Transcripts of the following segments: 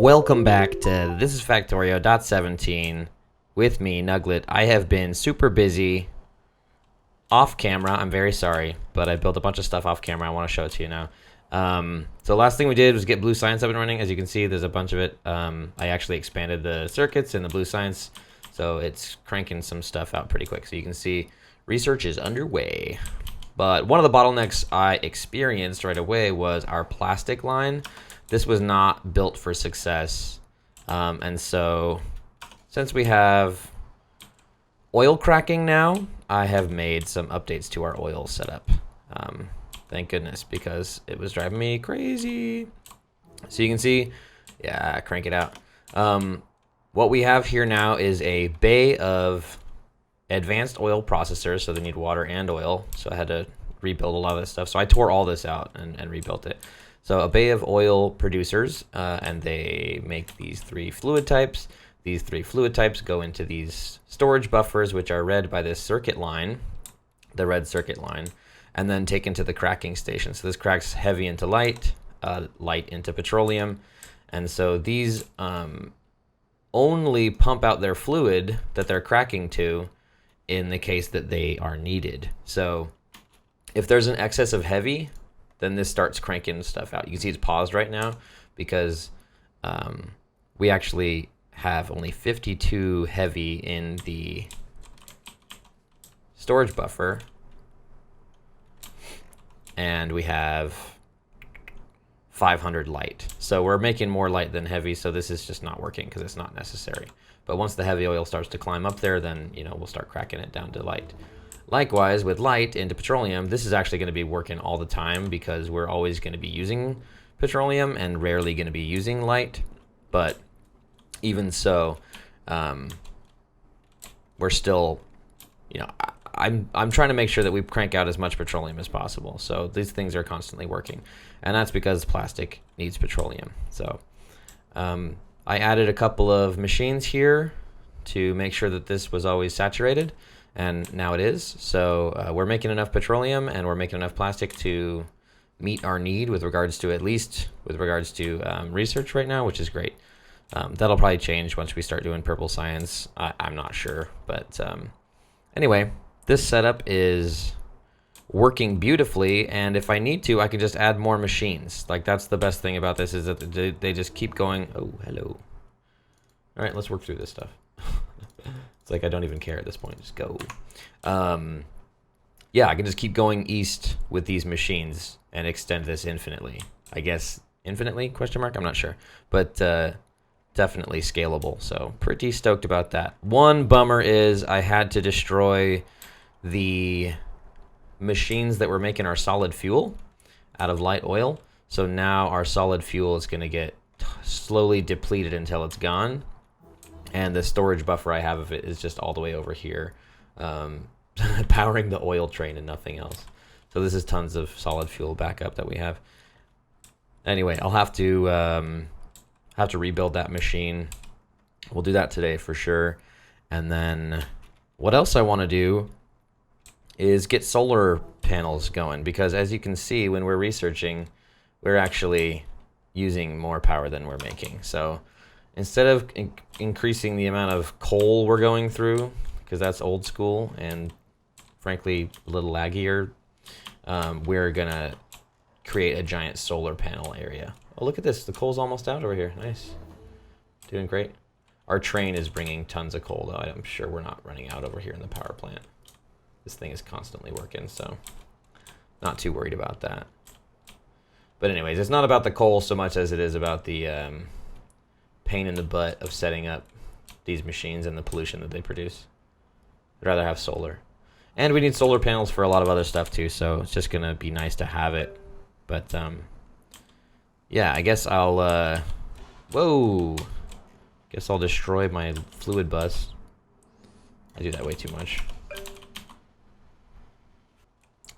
Welcome back to This is Factorio .17 with me, Nuglet. I have been super busy off camera. I'm very sorry, but I built a bunch of stuff off camera. I want to show it to you now. So last thing we did was get Blue Science up and running. As you can see, there's a bunch of it. I actually expanded the circuits in the Blue Science, so it's cranking some stuff out pretty quick. So you can see research is underway. But one of the bottlenecks I experienced right away was our plastic line. This was not built for success. And so since we have oil cracking now, I have made some updates to our oil setup. Thank goodness, because it was driving me crazy. So you can see, yeah, crank it out. What we have here now is a bay of advanced oil processors, so they need water and oil. So I had to rebuild a lot of this stuff. So I tore all this out and rebuilt it. So a bay of oil producers, and they make these three fluid types. These three fluid types go into these storage buffers, which are read by this circuit line, the red circuit line, and then taken to the cracking station. So this cracks heavy into light, light into petroleum. And so these only pump out their fluid that they're cracking to in the case that they are needed. So if there's an excess of heavy, then this starts cranking stuff out. You can see it's paused right now because we actually have only 52 heavy in the storage buffer, and we have 500 light. So we're making more light than heavy, so this is just not working because it's not necessary. But once the heavy oil starts to climb up there, then we'll start cracking it down to light. Likewise, with light into petroleum, this is actually going to be working all the time because we're always going to be using petroleum and rarely going to be using light. But even so, we're still, I'm trying to make sure that we crank out as much petroleum as possible. So these things are constantly working, and that's because plastic needs petroleum. So I added a couple of machines here to make sure that this was always saturated. And now it is. So we're making enough petroleum and we're making enough plastic to meet our need with regards to research right now, which is great. That'll probably change once we start doing purple science. I'm not sure. But anyway, this setup is working beautifully. And if I need to, I can just add more machines. Like, that's the best thing about this, is that they just keep going. Oh, hello. All right, let's work through this stuff. It's like I don't even care at this point. Just go. Yeah, I can just keep going east with these machines and extend this infinitely. I guess infinitely, question mark? I'm not sure. But definitely scalable. So pretty stoked about that. One bummer is I had to destroy the machines that were making our solid fuel out of light oil. So now our solid fuel is going to get slowly depleted until it's gone. And the storage buffer I have of it is just all the way over here, powering the oil train and nothing else. So this is tons of solid fuel backup that we have. Anyway, I'll have to rebuild that machine. We'll do that today for sure. And then what else I want to do is get solar panels going, because as you can see, when we're researching, we're actually using more power than we're making. So instead of increasing the amount of coal we're going through, because that's old school and frankly a little laggier, we're gonna create a giant solar panel area. Oh, look at this, the coal's almost out over here. Nice, doing great. Our train is bringing tons of coal though. I'm sure we're not running out over here in the power plant. This thing is constantly working, so not too worried about that. But anyways, it's not about the coal so much as it is about the pain in the butt of setting up these machines and the pollution that they produce. I'd rather have solar. And we need solar panels for a lot of other stuff too, so it's just gonna be nice to have it. But yeah, I guess I'll guess I'll destroy my fluid bus. I do that way too much.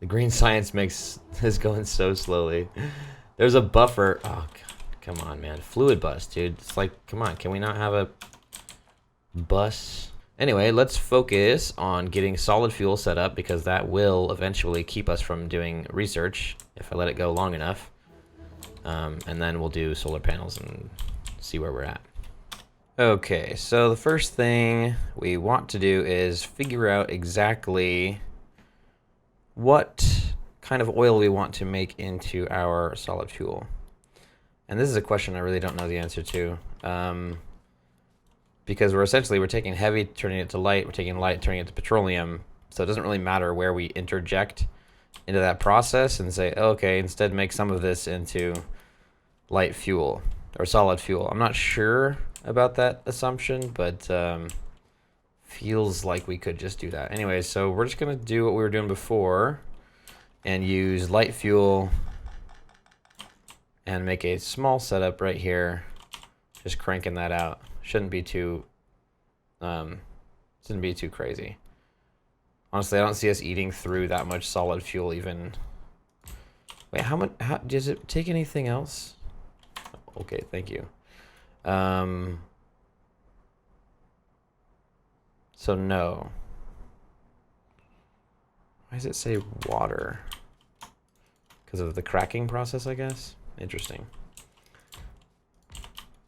The green science makes this going so slowly. There's a buffer. Oh god. Come on, man. Fluid bus, dude. It's like, come on. Can we not have a bus? Anyway, let's focus on getting solid fuel set up, because that will eventually keep us from doing research if I let it go long enough. And then we'll do solar panels and see where we're at. Okay, so the first thing we want to do is figure out exactly what kind of oil we want to make into our solid fuel. And this is a question I really don't know the answer to. Because we're taking heavy, turning it to light, we're taking light, turning it to petroleum. So it doesn't really matter where we interject into that process and say, okay, instead make some of this into light fuel or solid fuel. I'm not sure about that assumption, but feels like we could just do that. Anyway, so we're just gonna do what we were doing before and use light fuel and make a small setup right here, just cranking that out. Shouldn't be too crazy. Honestly, I don't see us eating through that much solid fuel even. Wait, how does it take anything else? Okay, thank you. So no. Why does it say water? Because of the cracking process, I guess. Interesting.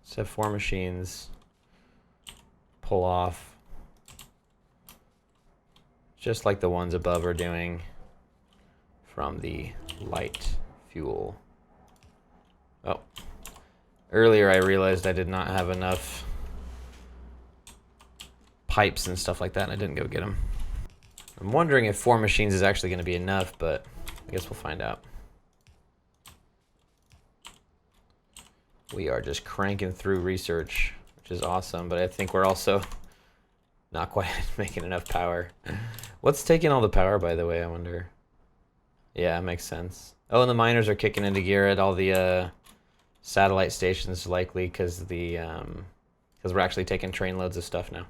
Let's have 4 machines. Pull off. Just like the ones above are doing from the light fuel. Oh. Earlier I realized I did not have enough pipes and stuff like that, and I didn't go get them. I'm wondering if 4 machines is actually going to be enough, but I guess we'll find out. We are just cranking through research, which is awesome, but I think we're also not quite making enough power. What's taking all the power, by the way, I wonder? Yeah, it makes sense. Oh, and the miners are kicking into gear at all the satellite stations, likely because we're actually taking train loads of stuff now.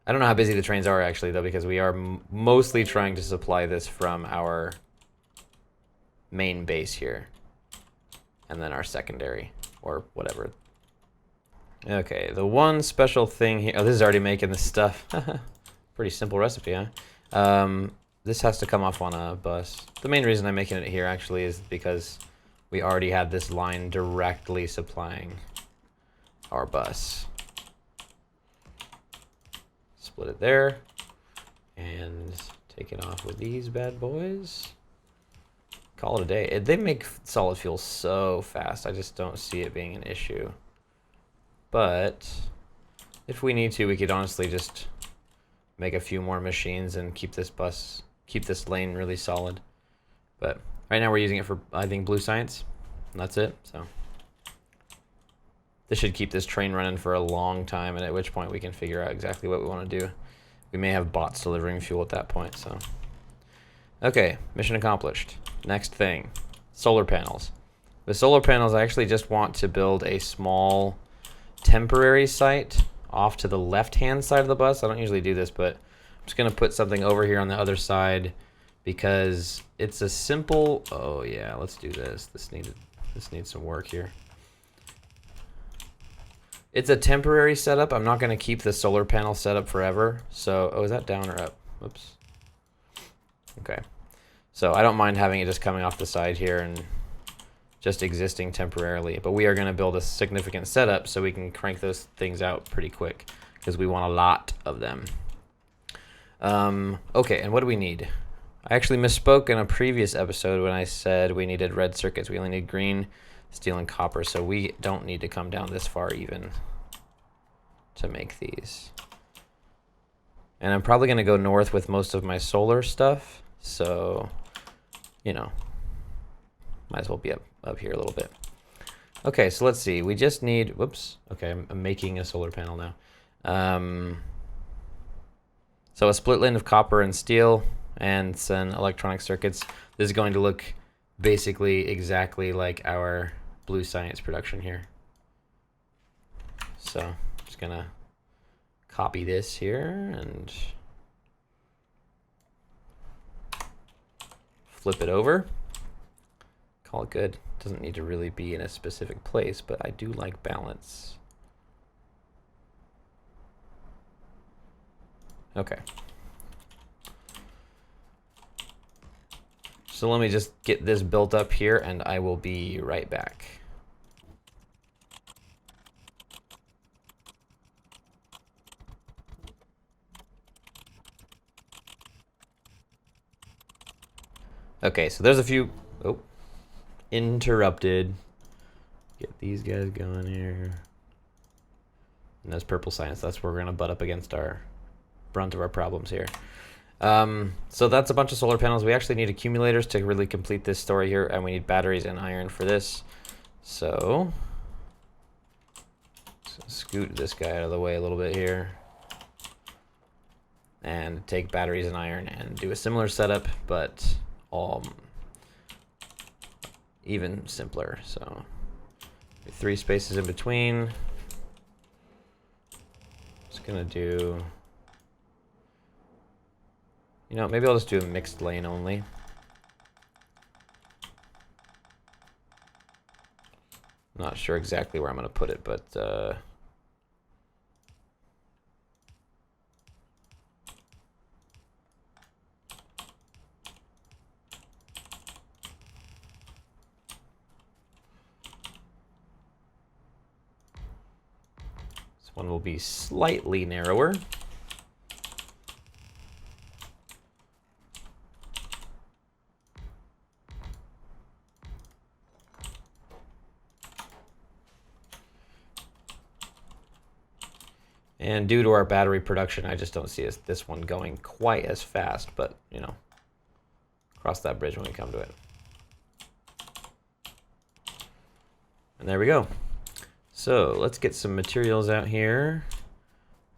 I don't know how busy the trains are actually, though, because we are mostly trying to supply this from our main base here. And then our secondary, or whatever. Okay, the one special thing here... Oh, this is already making this stuff. Pretty simple recipe, huh? This has to come off on a bus. The main reason I'm making it here, actually, is because we already had this line directly supplying our bus. Split it there. And take it off with these bad boys. Call it a day. They make solid fuel so fast. I just don't see it being an issue. But if we need to, we could honestly just make a few more machines and keep this lane really solid. But right now we're using it for, I think, blue science. And that's it. So this should keep this train running for a long time, and at which point we can figure out exactly what we want to do. We may have bots delivering fuel at that point. So okay, mission accomplished. Next thing, solar panels. With solar panels, I actually just want to build a small temporary site off to the left-hand side of the bus. I don't usually do this, but I'm just gonna put something over here on the other side because it's a simple... Oh yeah, let's do this. This needs some work here. It's a temporary setup. I'm not gonna keep the solar panel setup forever. So, oh, is that down or up? Whoops. Okay. So I don't mind having it just coming off the side here and just existing temporarily. But we are going to build a significant setup so we can crank those things out pretty quick because we want a lot of them. Okay, and what do we need? I actually misspoke in a previous episode when I said we needed red circuits. We only need green, steel, and copper. So we don't need to come down this far even to make these. And I'm probably going to go north with most of my solar stuff. So... you know, might as well be up here a little bit. Okay, so let's see. We just need, whoops. Okay, I'm making a solar panel now. So a split lane of copper and steel and some electronic circuits. This is going to look basically exactly like our blue science production here. So I'm just gonna copy this here and flip it over. Call it good. Doesn't need to really be in a specific place, but I do like balance. Okay. So let me just get this built up here and I will be right back. Okay, so there's a few... Oh, interrupted. Get these guys going here. And that's purple science. That's where we're going to butt up against our brunt of our problems here. So that's a bunch of solar panels. We actually need accumulators to really complete this story here, and we need batteries and iron for this. So scoot this guy out of the way a little bit here. And take batteries and iron and do a similar setup, but even simpler. So 3 spaces in between. Just gonna do, you know, maybe I'll just do a mixed lane only. Not sure exactly where I'm gonna put it, but this one will be slightly narrower. And due to our battery production, I just don't see this one going quite as fast, but, you know, cross that bridge when we come to it. And there we go. So let's get some materials out here.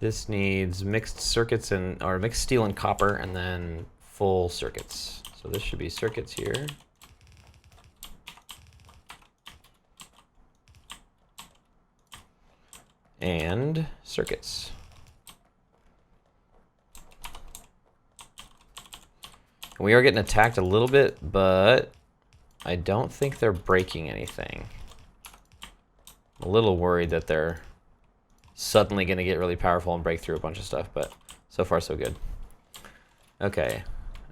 This needs mixed circuits or mixed steel and copper, and then full circuits. So this should be circuits here. And circuits. We are getting attacked a little bit, but I don't think they're breaking anything. I'm a little worried that they're suddenly going to get really powerful and break through a bunch of stuff, but so far so good. Okay,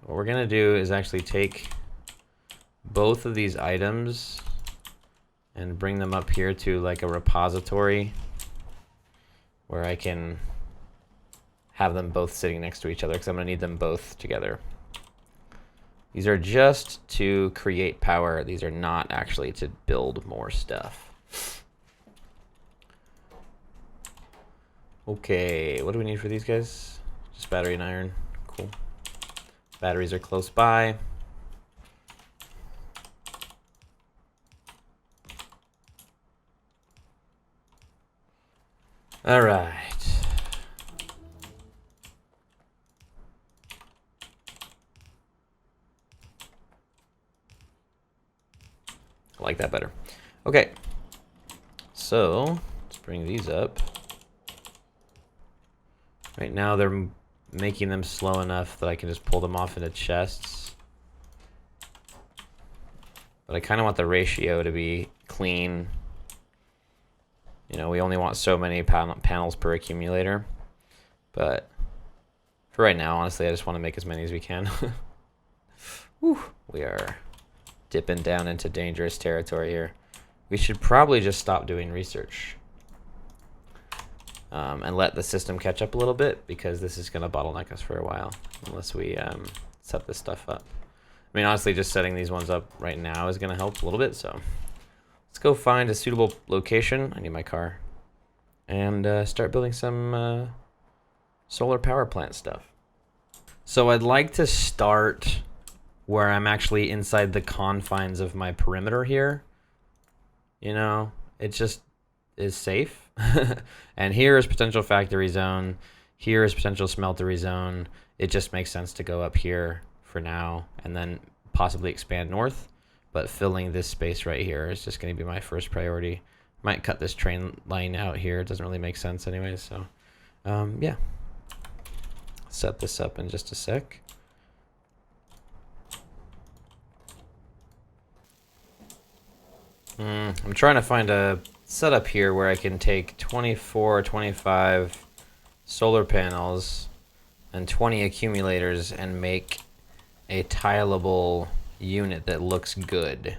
what we're going to do is actually take both of these items and bring them up here to like a repository where I can have them both sitting next to each other, because I'm going to need them both together. These are just to create power. These are not actually to build more stuff. Okay, what do we need for these guys? Just battery and iron. Cool. Batteries are close by. All right. I like that better. Okay. So let's bring these up. Right now they're making them slow enough that I can just pull them off into chests. But I kind of want the ratio to be clean. You know, we only want so many panels per accumulator. But for right now, honestly, I just want to make as many as we can. Whew, we are dipping down into dangerous territory here. We should probably just stop doing research. And let the system catch up a little bit, because this is going to bottleneck us for a while unless we set this stuff up. I mean, honestly, just setting these ones up right now is going to help a little bit. So let's go find a suitable location. I need my car. And start building some solar power plant stuff. So I'd like to start where I'm actually inside the confines of my perimeter here. You know, it just is safe. And here is potential factory zone. Here is potential smeltery zone. It just makes sense to go up here for now and then possibly expand north. But filling this space right here is just going to be my first priority. Might cut this train line out here. It doesn't really make sense anyway. So, yeah. Set this up in just a sec. I'm trying to find a setup here where I can take 24 or 25 solar panels and 20 accumulators and make a tileable unit that looks good.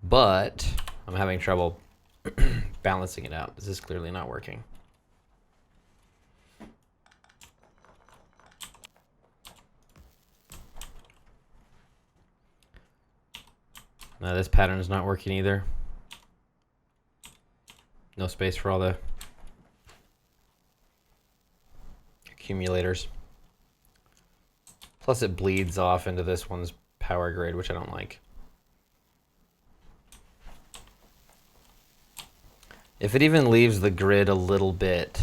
But I'm having trouble balancing it out. This is clearly not working. This pattern is not working either. No space for all the accumulators. Plus it bleeds off into this one's power grid, which I don't like. If it even leaves the grid a little bit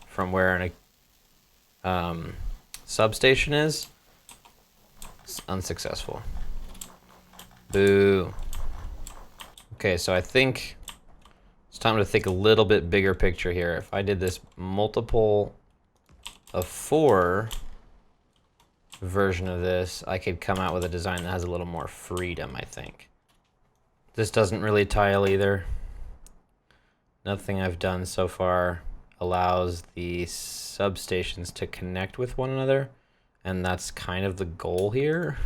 from where an substation is, it's unsuccessful. Boo. Okay, so I think it's time to think a little bit bigger picture here. If I did this multiple of 4 version of this, I could come out with a design that has a little more freedom, I think. This doesn't really tile either. Nothing I've done so far allows the substations to connect with one another, and that's kind of the goal here.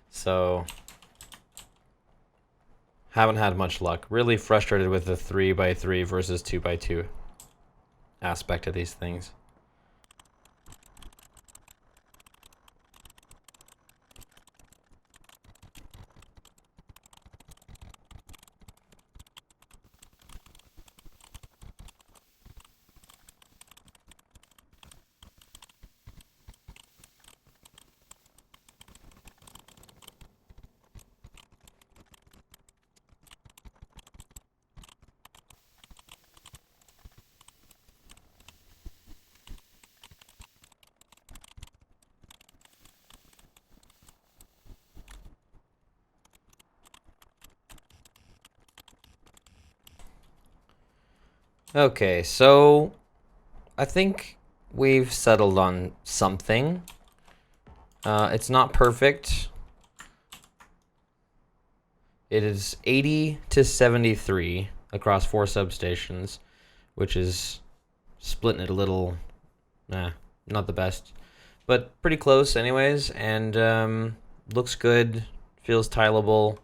So, haven't had much luck. Really frustrated with the 3x3 versus 2x2 aspect of these things. Okay, so I think we've settled on something. It's not perfect. It is 80 to 73 across 4 substations, which is splitting it a little, not the best, but pretty close anyways, and looks good, feels tileable,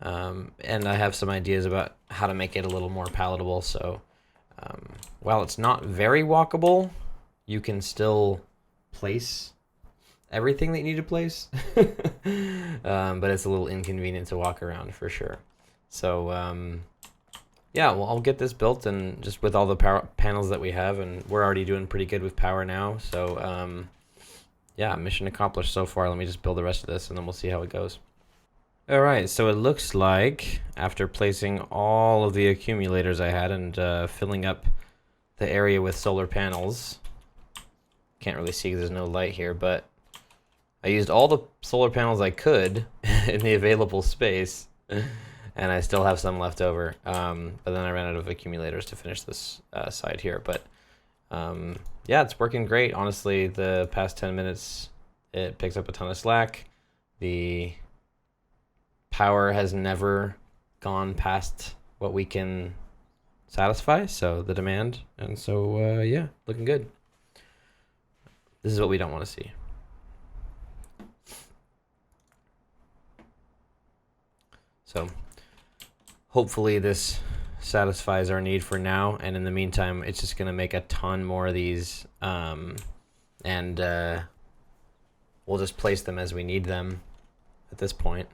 and I have some ideas about how to make it a little more palatable, so while it's not very walkable, you can still place everything that you need to place. But it's a little inconvenient to walk around for sure. So yeah, well, I'll get this built, and just with all the power panels that we have, and we're already doing pretty good with power now. So yeah, mission accomplished so far. Let me just build the rest of this, and then we'll see how it goes. All right, so it looks like after placing all of the accumulators I had and filling up the area with solar panels, can't really see because there's no light here, but I used all the solar panels I could in the available space, and I still have some left over, but then I ran out of accumulators to finish this side here. But yeah, it's working great. Honestly, the past 10 minutes, it picks up a ton of slack. The power has never gone past what we can satisfy, so the demand, and so yeah, looking good. This is what we don't want to see. So hopefully this satisfies our need for now, and in the meantime it's just going to make a ton more of these, and we'll just place them as we need them at this point.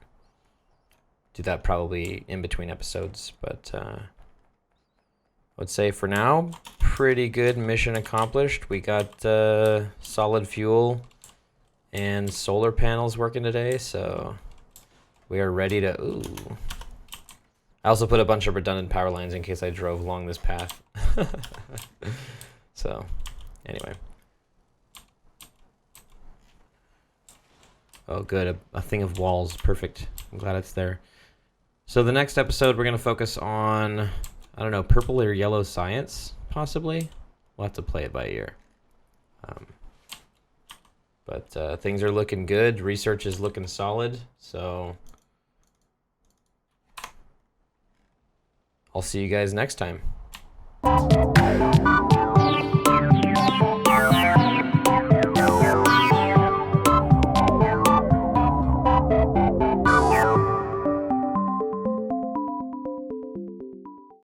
Do that probably in between episodes, but I would say for now, pretty good. Mission accomplished. We got solid fuel and solar panels working today, so we are ready to, ooh. I also put a bunch of redundant power lines in case I drove along this path. So, anyway. Oh, good. A thing of walls. Perfect. I'm glad it's there. So the next episode, we're going to focus on, I don't know, purple or yellow science, possibly. We'll have to play it by ear. But things are looking good. Research is looking solid. So I'll see you guys next time.